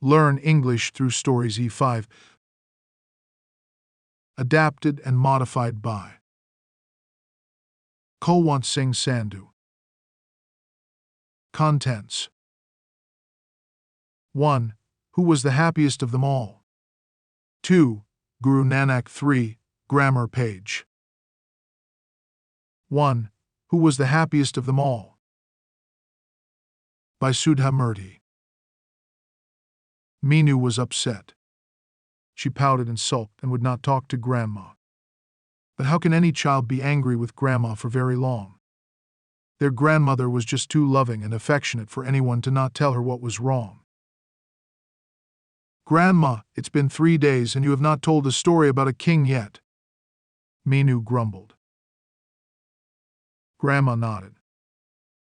Learn English through Stories E5. Adapted and modified by Kulwant Singh Sandhu. Contents. 1. Who was the happiest of them all? 2. Guru Nanak 3, grammar page. 1. Who was the happiest of them all? By Sudha Murty. Meenu was upset. She pouted and sulked and would not talk to Grandma. But how can any child be angry with Grandma for very long? Their grandmother was just too loving and affectionate for anyone to not tell her what was wrong. "Grandma, it's been 3 days and you have not told a story about a king yet," Meenu grumbled. Grandma nodded.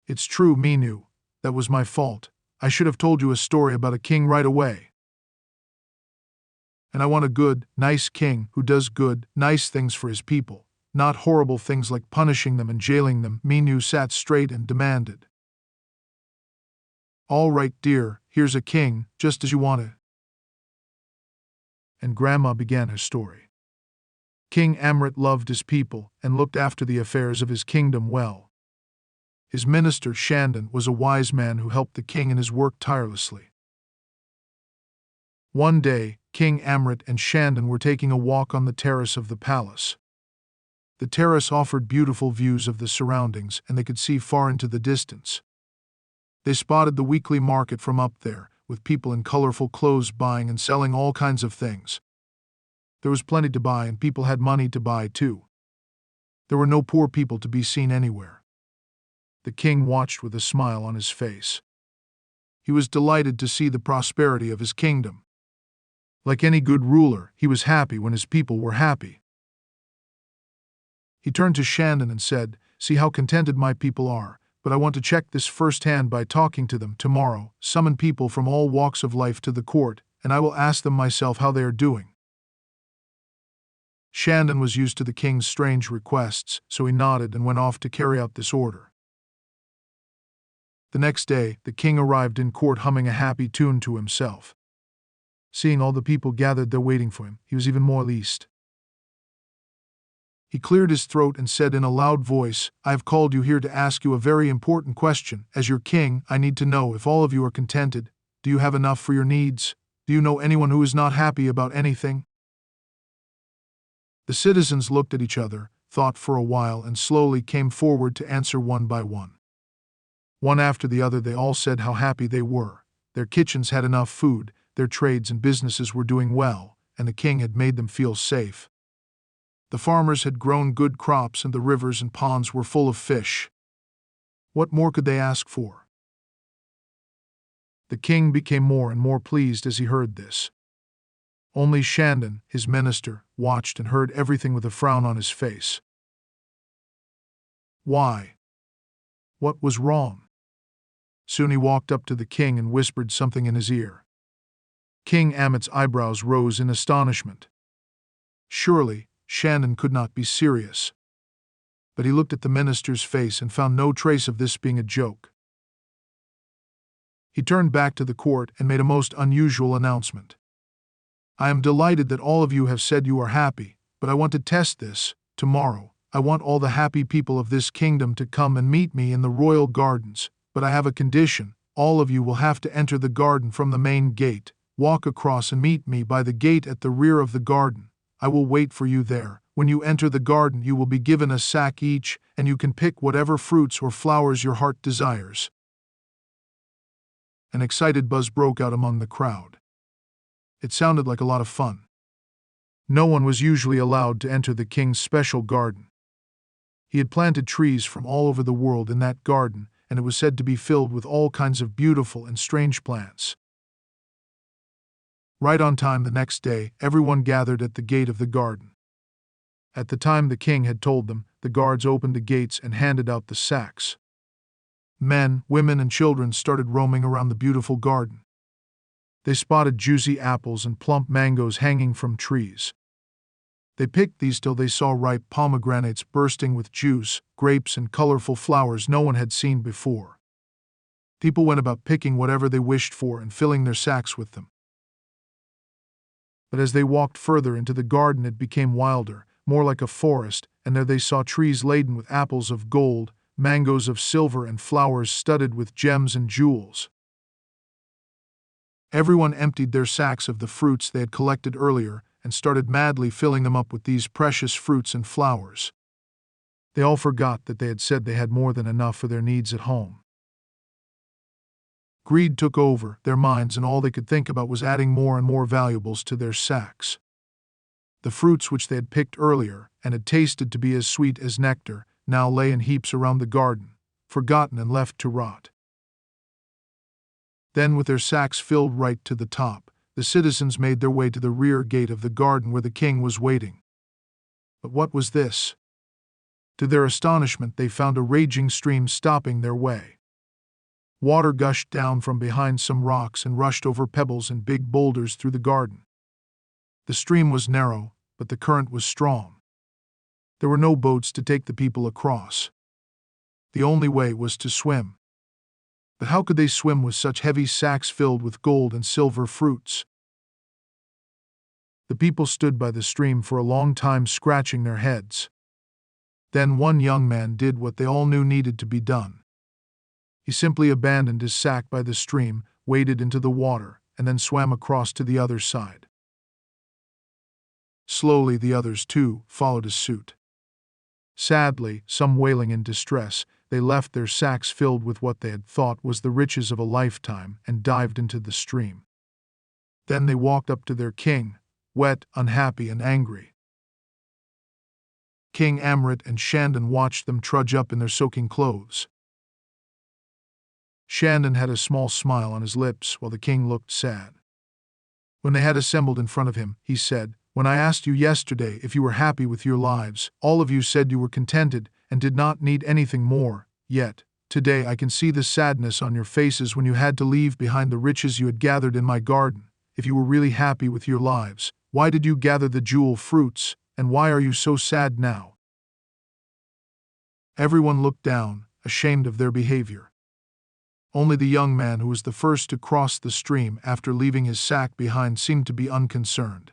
"It's true, Meenu. That was my fault. I should have told you a story about a king right away. And I want a good, nice king who does good, nice things for his people, not horrible things like punishing them and jailing them." Meenu sat straight and demanded. "All right, dear, here's a king, just as you want it." And Grandma began her story. King Amrit loved his people and looked after the affairs of his kingdom well. His minister, Shandon, was a wise man who helped the king in his work tirelessly. One day, King Amrit and Shandon were taking a walk on the terrace of the palace. The terrace offered beautiful views of the surroundings, and they could see far into the distance. They spotted the weekly market from up there, with people in colorful clothes buying and selling all kinds of things. There was plenty to buy, and people had money to buy too. There were no poor people to be seen anywhere. The king watched with a smile on his face. He was delighted to see the prosperity of his kingdom. Like any good ruler, he was happy when his people were happy. He turned to Shandon and said, "See how contented my people are, but I want to check this firsthand by talking to them tomorrow. Summon people from all walks of life to the court, and I will ask them myself how they are doing." Shandon was used to the king's strange requests, so he nodded and went off to carry out this order. The next day, the king arrived in court humming a happy tune to himself. Seeing all the people gathered there waiting for him, he was even more pleased. He cleared his throat and said in a loud voice, "I have called you here to ask you a very important question. As your king, I need to know if all of you are contented. Do you have enough for your needs? Do you know anyone who is not happy about anything?" The citizens looked at each other, thought for a while, and slowly came forward to answer one by one. One after the other, they all said how happy they were. Their kitchens had enough food, their trades and businesses were doing well, and the king had made them feel safe. The farmers had grown good crops and the rivers and ponds were full of fish. What more could they ask for? The king became more and more pleased as he heard this. Only Shandon, his minister, watched and heard everything with a frown on his face. Why? What was wrong? Soon he walked up to the king and whispered something in his ear. King Amit's eyebrows rose in astonishment. Surely, Shandon could not be serious. But he looked at the minister's face and found no trace of this being a joke. He turned back to the court and made a most unusual announcement. "I am delighted that all of you have said you are happy, but I want to test this. Tomorrow, I want all the happy people of this kingdom to come and meet me in the royal gardens, but I have a condition. All of you will have to enter the garden from the main gate. Walk across and meet me by the gate at the rear of the garden. I will wait for you there. When you enter the garden, you will be given a sack each, and you can pick whatever fruits or flowers your heart desires." An excited buzz broke out among the crowd. It sounded like a lot of fun. No one was usually allowed to enter the king's special garden. He had planted trees from all over the world in that garden, and it was said to be filled with all kinds of beautiful and strange plants. Right on time the next day, everyone gathered at the gate of the garden. At the time the king had told them, the guards opened the gates and handed out the sacks. Men, women, and children started roaming around the beautiful garden. They spotted juicy apples and plump mangoes hanging from trees. They picked these till they saw ripe pomegranates bursting with juice, grapes, and colorful flowers no one had seen before. People went about picking whatever they wished for and filling their sacks with them. But as they walked further into the garden, it became wilder, more like a forest, and there they saw trees laden with apples of gold, mangoes of silver, and flowers studded with gems and jewels. Everyone emptied their sacks of the fruits they had collected earlier and started madly filling them up with these precious fruits and flowers. They all forgot that they had said they had more than enough for their needs at home. Greed took over their minds, and all they could think about was adding more and more valuables to their sacks. The fruits which they had picked earlier and had tasted to be as sweet as nectar now lay in heaps around the garden, forgotten and left to rot. Then, with their sacks filled right to the top, the citizens made their way to the rear gate of the garden where the king was waiting. But what was this? To their astonishment, they found a raging stream stopping their way. Water gushed down from behind some rocks and rushed over pebbles and big boulders through the garden. The stream was narrow, but the current was strong. There were no boats to take the people across. The only way was to swim. But how could they swim with such heavy sacks filled with gold and silver fruits? The people stood by the stream for a long time, scratching their heads. Then one young man did what they all knew needed to be done. He simply abandoned his sack by the stream, waded into the water, and then swam across to the other side. Slowly the others, too, followed his suit. Sadly, some wailing in distress, they left their sacks filled with what they had thought was the riches of a lifetime and dived into the stream. Then they walked up to their king, wet, unhappy, and angry. King Amrit and Shandon watched them trudge up in their soaking clothes. Shandon had a small smile on his lips while the king looked sad. When they had assembled in front of him, he said, "When I asked you yesterday if you were happy with your lives, all of you said you were contented and did not need anything more, yet, today I can see the sadness on your faces when you had to leave behind the riches you had gathered in my garden. If you were really happy with your lives, why did you gather the jewel fruits, and why are you so sad now?" Everyone looked down, ashamed of their behavior. Only the young man who was the first to cross the stream after leaving his sack behind seemed to be unconcerned.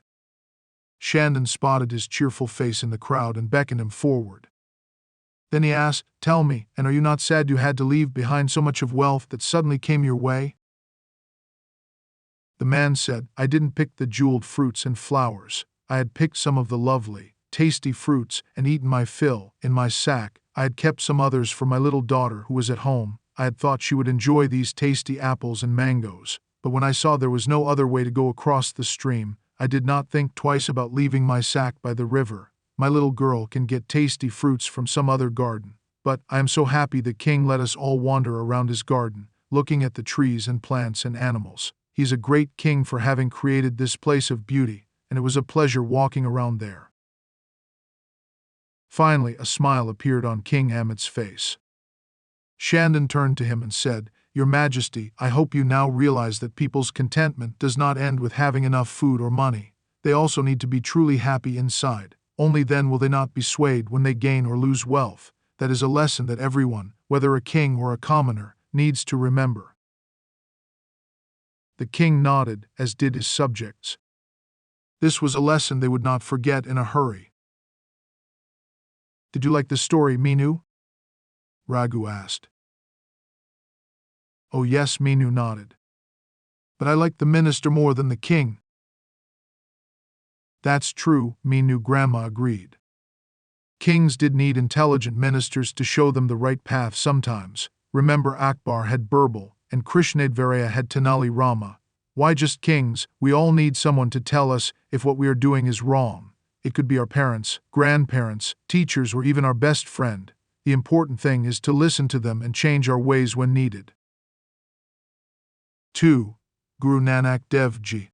Shandon spotted his cheerful face in the crowd and beckoned him forward. Then he asked, "Tell me, and are you not sad you had to leave behind so much of wealth that suddenly came your way?" The man said, "I didn't pick the jeweled fruits and flowers. I had picked some of the lovely, tasty fruits and eaten my fill. In my sack, I had kept some others for my little daughter who was at home. I had thought she would enjoy these tasty apples and mangoes, but when I saw there was no other way to go across the stream, I did not think twice about leaving my sack by the river. My little girl can get tasty fruits from some other garden, but I am so happy the king let us all wander around his garden, looking at the trees and plants and animals. He's a great king for having created this place of beauty, and it was a pleasure walking around there." Finally, a smile appeared on King Amit's face. Shandon turned to him and said, "Your Majesty, I hope you now realize that people's contentment does not end with having enough food or money. They also need to be truly happy inside. Only then will they not be swayed when they gain or lose wealth. That is a lesson that everyone, whether a king or a commoner, needs to remember." The king nodded, as did his subjects. This was a lesson they would not forget in a hurry. "Did you like the story, Minu?" Raghu asked. "Oh yes," Minu nodded. "But I liked the minister more than the king." "That's true," Minu Grandma agreed. "Kings did need intelligent ministers to show them the right path sometimes. Remember, Akbar had Birbal, and Krishnadvaraya had Tenali Rama. Why just kings? We all need someone to tell us if what we are doing is wrong. It could be our parents, grandparents, teachers, or even our best friend. The important thing is to listen to them and change our ways when needed." 2. Guru Nanak Dev Ji.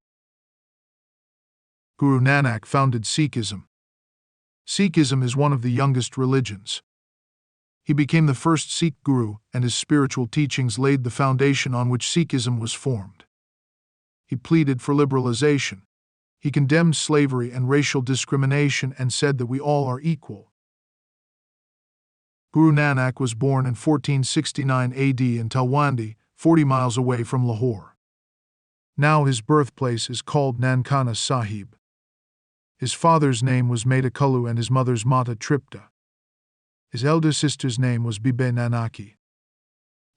Guru Nanak founded Sikhism. Sikhism is one of the youngest religions. He became the first Sikh guru, and his spiritual teachings laid the foundation on which Sikhism was formed. He pleaded for liberalization. He condemned slavery and racial discrimination and said that we all are equal. Guru Nanak was born in 1469 AD in Talwandi, 40 miles away from Lahore. Now his birthplace is called Nankana Sahib. His father's name was Mata Kullu and his mother's Mata Tripta. His elder sister's name was Bibe Nanaki.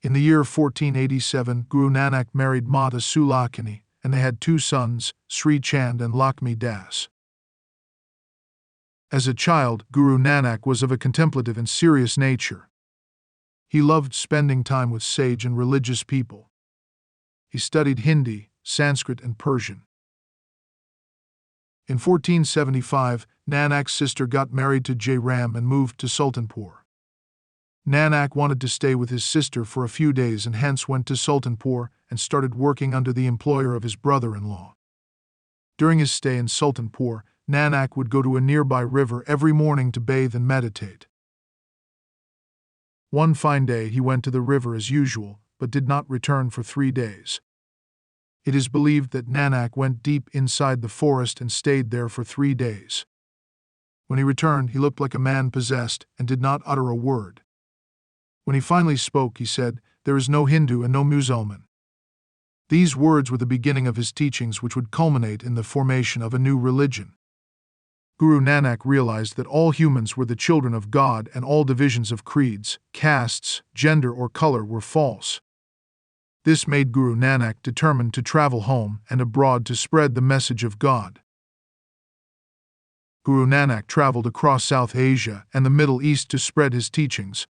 In the year 1487, Guru Nanak married Mata Sulakani, and they had 2 sons, Sri Chand and Lakshmi Das. As a child, Guru Nanak was of a contemplative and serious nature. He loved spending time with sage and religious people. He studied Hindi, Sanskrit, and Persian. In 1475, Nanak's sister got married to Jai Ram and moved to Sultanpur. Nanak wanted to stay with his sister for a few days and hence went to Sultanpur and started working under the employer of his brother-in-law. During his stay in Sultanpur, Nanak would go to a nearby river every morning to bathe and meditate. One fine day he went to the river as usual, but did not return for 3 days. It is believed that Nanak went deep inside the forest and stayed there for 3 days. When he returned, he looked like a man possessed and did not utter a word. When he finally spoke, he said, "There is no Hindu and no Mussulman." These words were the beginning of his teachings, which would culminate in the formation of a new religion. Guru Nanak realized that all humans were the children of God and all divisions of creeds, castes, gender, or color were false. This made Guru Nanak determined to travel home and abroad to spread the message of God. Guru Nanak traveled across South Asia and the Middle East to spread his teachings.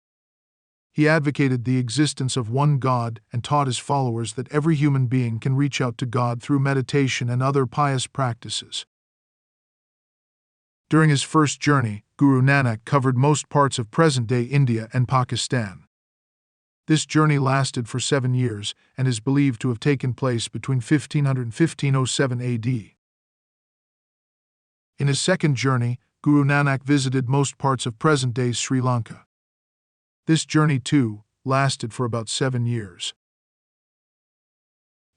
He advocated the existence of one God and taught his followers that every human being can reach out to God through meditation and other pious practices. During his first journey, Guru Nanak covered most parts of present-day India and Pakistan. This journey lasted for 7 years and is believed to have taken place between 1500 and 1507 AD. In his second journey, Guru Nanak visited most parts of present-day Sri Lanka. This journey, too, lasted for about 7 years.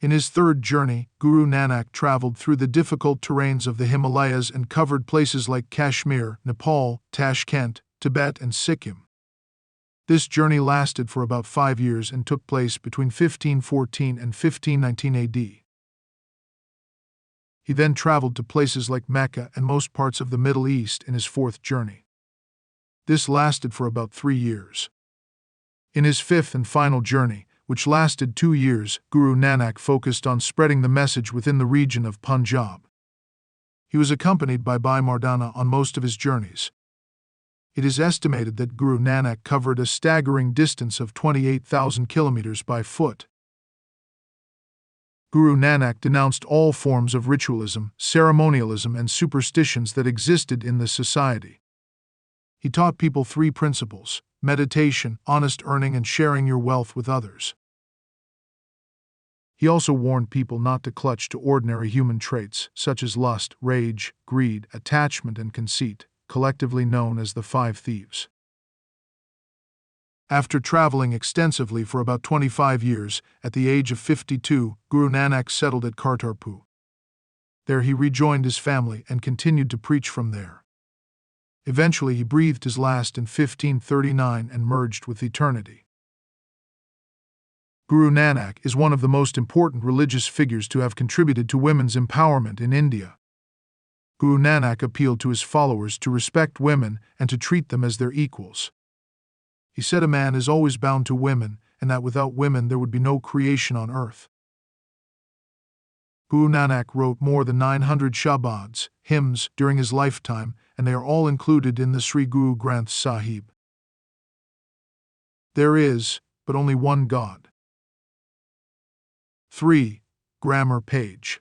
In his third journey, Guru Nanak traveled through the difficult terrains of the Himalayas and covered places like Kashmir, Nepal, Tashkent, Tibet, and Sikkim. This journey lasted for about 5 years and took place between 1514 and 1519 AD. He then traveled to places like Mecca and most parts of the Middle East in his fourth journey. This lasted for about 3 years. In his fifth and final journey, which lasted 2 years, Guru Nanak focused on spreading the message within the region of Punjab. He was accompanied by Bhai Mardana on most of his journeys. It is estimated that Guru Nanak covered a staggering distance of 28,000 kilometers by foot. Guru Nanak denounced all forms of ritualism, ceremonialism, and superstitions that existed in the society. He taught people 3 principles: meditation, honest earning, and sharing your wealth with others. He also warned people not to clutch to ordinary human traits such as lust, rage, greed, attachment, and conceit, collectively known as the 5 thieves. After traveling extensively for about 25 years, at the age of 52, Guru Nanak settled at Kartarpur. There he rejoined his family and continued to preach from there. Eventually he breathed his last in 1539 and merged with eternity. Guru Nanak is one of the most important religious figures to have contributed to women's empowerment in India. Guru Nanak appealed to his followers to respect women and to treat them as their equals. He said a man is always bound to women, and that without women there would be no creation on earth. Guru Nanak wrote more than 900 shabads, hymns, during his lifetime, and they are all included in the Sri Guru Granth Sahib. There is, but only one God. 3. Grammar page.